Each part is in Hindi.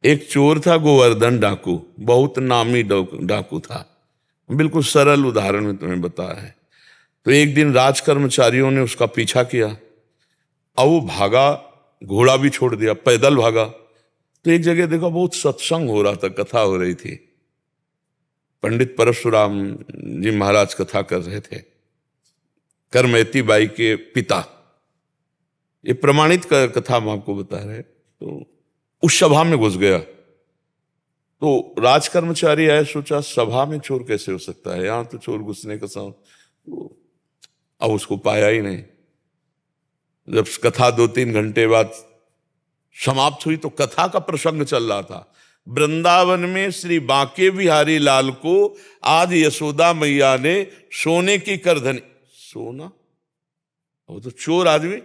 एक चोर था गोवर्धन डाकू, बहुत नामी डाकू था। बिल्कुल सरल उदाहरण में तुम्हें बताया है। तो एक दिन राज कर्मचारियों ने उसका पीछा किया और वो भागा, घोड़ा भी छोड़ दिया, पैदल भागा। तो एक जगह देखा बहुत सत्संग हो रहा था, कथा हो रही थी। पंडित परशुराम जी महाराज कथा कर रहे थे, करमैती बाई के पिता। ये प्रमाणित कथा हम आपको बता रहे हैं। तो उस सभा में घुस गया। तो राज कर्मचारी आए, सोचा सभा में चोर कैसे हो सकता है, यहां तो चोर घुसने का साउंड। तो अब उसको पाया ही नहीं। जब कथा 2-3 घंटे बाद समाप्त हुई तो कथा का प्रसंग चल रहा था। वृंदावन में श्री बांके बिहारी लाल को आज यशोदा मैया ने सोने की करधनी, सोना, वो तो चोर आदमी,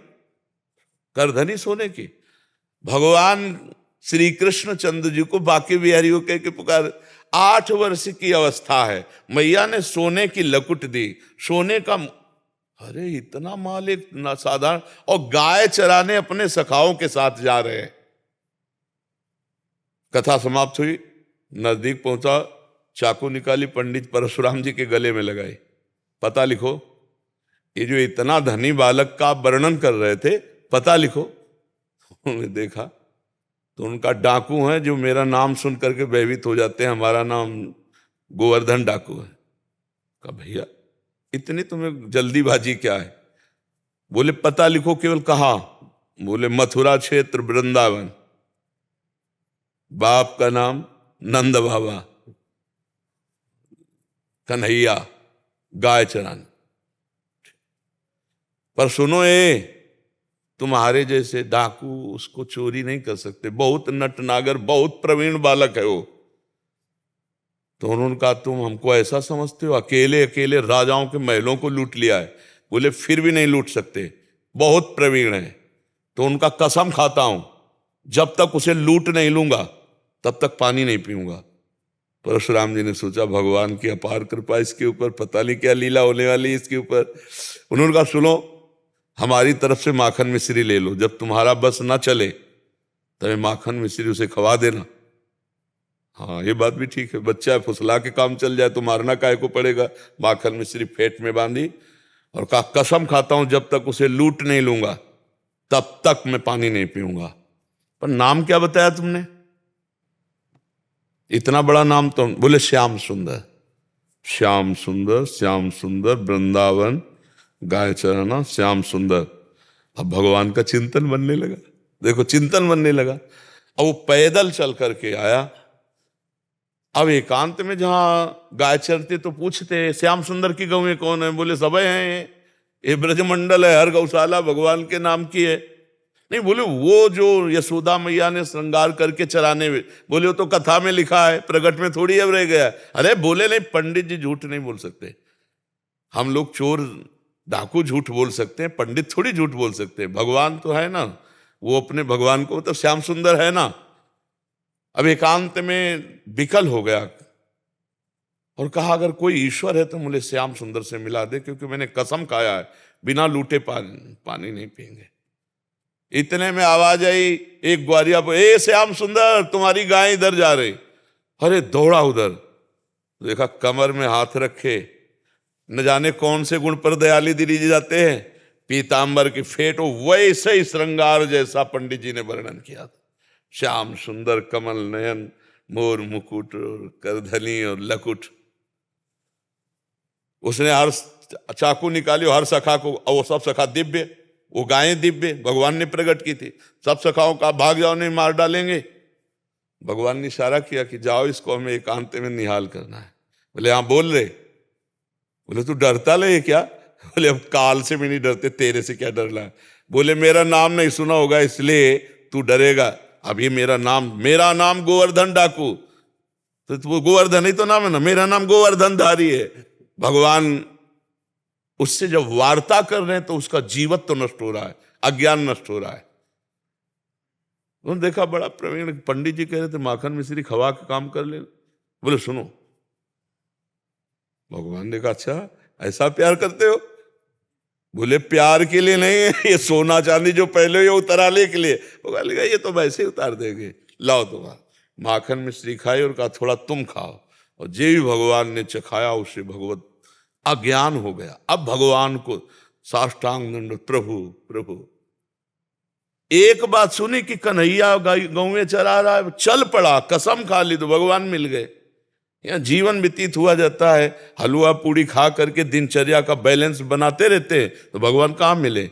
करधनी सोने की। भगवान श्री कृष्ण चंद्र जी को बांके बिहारी को कह के पुकार। 8 वर्ष की अवस्था है, मैया ने सोने की लकुट दी, सोने का। अरे इतना माल एक साधारण, और गाय चराने अपने सखाओं के साथ जा रहे हैं। कथा समाप्त हुई, नजदीक पहुंचा, चाकू निकाली, पंडित परशुराम जी के गले में लगाई। पता लिखो, ये जो इतना धनी बालक का वर्णन कर रहे थे, पता लिखो। उन्होंने देखा तो उनका डाकू है जो मेरा नाम सुन करके भयभीत हो जाते हैं, हमारा नाम गोवर्धन डाकू है। कहा भैया इतनी तुम्हें जल्दीबाजी क्या है? बोले पता लिखो। केवल कहा? बोले मथुरा क्षेत्र वृंदावन, बाप का नाम नंद बाबा, कन्हैया, गाय चराने। पर सुनो, ये तुम्हारे जैसे डाकू उसको चोरी नहीं कर सकते, बहुत नटनागर, बहुत प्रवीण बालक है वो। तो उन्होंने कहा तुम हमको ऐसा समझते हो, अकेले अकेले राजाओं के महलों को लूट लिया है। बोले फिर भी नहीं लूट सकते, बहुत प्रवीण है। तो उनका कसम खाता हूं, जब तक उसे लूट नहीं लूंगा तब तक पानी नहीं पीऊंगा। परशुराम जी ने सोचा भगवान की अपार कृपा इसके ऊपर, पता नहीं क्या लीला होने वाली इसके ऊपर। उन्होंने कहा सुनो, हमारी तरफ से माखन मिश्री ले लो, जब तुम्हारा बस ना चले तब माखन मिश्री उसे खवा देना। हाँ ये बात भी ठीक है, बच्चा है, फुसला के काम चल जाए तो मारना काहे को पड़ेगा। माखन मिश्री फेंट में बांधी और कहा कसम खाता हूं जब तक उसे लूट नहीं लूंगा तब तक मैं पानी नहीं पीऊंगा। पर नाम क्या बताया तुमने? इतना बड़ा नाम तो। बोले श्याम सुंदर। श्याम सुंदर, श्याम सुंदर, वृंदावन, गाय चराना, श्याम सुंदर। अब भगवान का चिंतन बनने लगा। देखो चिंतन बनने लगा। अब वो पैदल चल करके आया। अब एकांत में जहां गाय चरते तो पूछते श्याम सुंदर की गौएं कौन है? बोले सब हैं, ये ब्रजमंडल है, हर गौशाला भगवान के नाम की है। नहीं, बोले वो जो यशोदा मैया ने श्रृंगार करके चराने में, बोले वो तो कथा में लिखा है, प्रगट में थोड़ी अब रह गया। अरे बोले नहीं, पंडित जी झूठ नहीं बोल सकते। हम लोग चोर डाकू झूठ बोल सकते हैं, पंडित थोड़ी झूठ बोल सकते हैं। भगवान तो है ना, वो अपने भगवान को तो श्याम सुंदर है ना। अब एकांत में विकल हो गया और कहा अगर कोई ईश्वर है तो मुझे श्याम सुंदर से मिला दे, क्योंकि मैंने कसम खाया है बिना लूटे पानी नहीं पिएंगे। इतने में आवाज आई एक ग्वारिया पर, ए श्याम सुंदर तुम्हारी गाय इधर जा रही। अरे दौड़ा उधर, देखा कमर में हाथ रखे, न जाने कौन से गुण पर दयाली दिली जाते हैं, पीतांबर की फेट, वैसे ही श्रृंगार जैसा पंडित जी ने वर्णन किया था। श्याम सुंदर, कमल नयन, मोर मुकुट और करधनी और लकुट। उसने हर चाकू निकाली, हर सखा को, और वो सब सखा दिव्य, वो गायें दिव्य भगवान ने प्रकट की थी। सब सखाओं का भाग जाओ नहीं मार डालेंगे। भगवान ने इशारा किया कि जाओ इसको हमें एकांत में निहाल करना है। बोले हाँ बोल रहे। बोले तू डरता ले क्या? बोले अब काल से भी नहीं डरते, तेरे से क्या डरना है? बोले मेरा नाम नहीं सुना होगा इसलिए तू डरेगा। अब ये मेरा नाम गोवर्धन डाकू, तो गोवर्धन ही तो नाम है ना, मेरा नाम गोवर्धन धारी है। भगवान उससे जब वार्ता कर रहे हैं तो उसका जीवत्व तो नष्ट हो रहा है, अज्ञान नष्ट हो रहा है। उन्होंने देखा बड़ा प्रवीण पंडित जी कह रहे थे माखन मिश्री खवा के काम कर ले। बोले सुनो, भगवान ने कहा अच्छा ऐसा प्यार करते हो? बोले प्यार के लिए नहीं है, ये सोना चांदी जो पहले ये उतराले के लिए। भगवान ने कहा ये तो वैसे ही उतार देंगे, लाओ तुम्हारा। माखन मिश्री खाई और कहा थोड़ा तुम खाओ, और जे भी भगवान ने चखाया उसे भगवत अज्ञान हो गया। अब भगवान को साष्टांग दंड, प्रभु प्रभु। एक बात सुनी कि कन्हैया गाँव में चला रहा है, चल पड़ा, कसम खा ली तो भगवान मिल गए। यहाँ जीवन व्यतीत हुआ जाता है, हलवा पूड़ी खा करके दिनचर्या का बैलेंस बनाते रहते हैं, तो भगवान कहाँ मिले?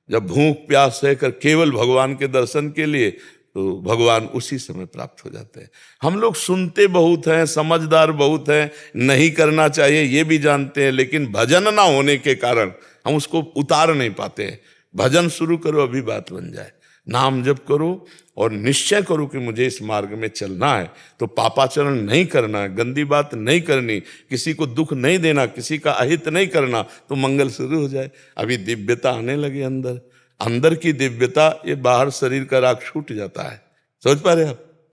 जब भूख प्यास सहकर केवल भगवान के दर्शन के लिए, तो भगवान उसी समय प्राप्त हो जाते हैं। हम लोग सुनते बहुत हैं, समझदार बहुत हैं, नहीं करना चाहिए ये भी जानते हैं, लेकिन भजन ना होने के कारण हम उसको उतार नहीं पाते हैं। भजन शुरू करो, अभी बात बन जाए। नाम जप करो और निश्चय करो कि मुझे इस मार्ग में चलना है, तो पापाचरण नहीं करना है, गंदी बात नहीं करनी, किसी को दुख नहीं देना, किसी का अहित नहीं करना, तो मंगल शुरू हो जाए। अभी दिव्यता आने लगे अंदर, अंदर की दिव्यता, ये बाहर शरीर का राग छूट जाता है। समझ पा रहे आप?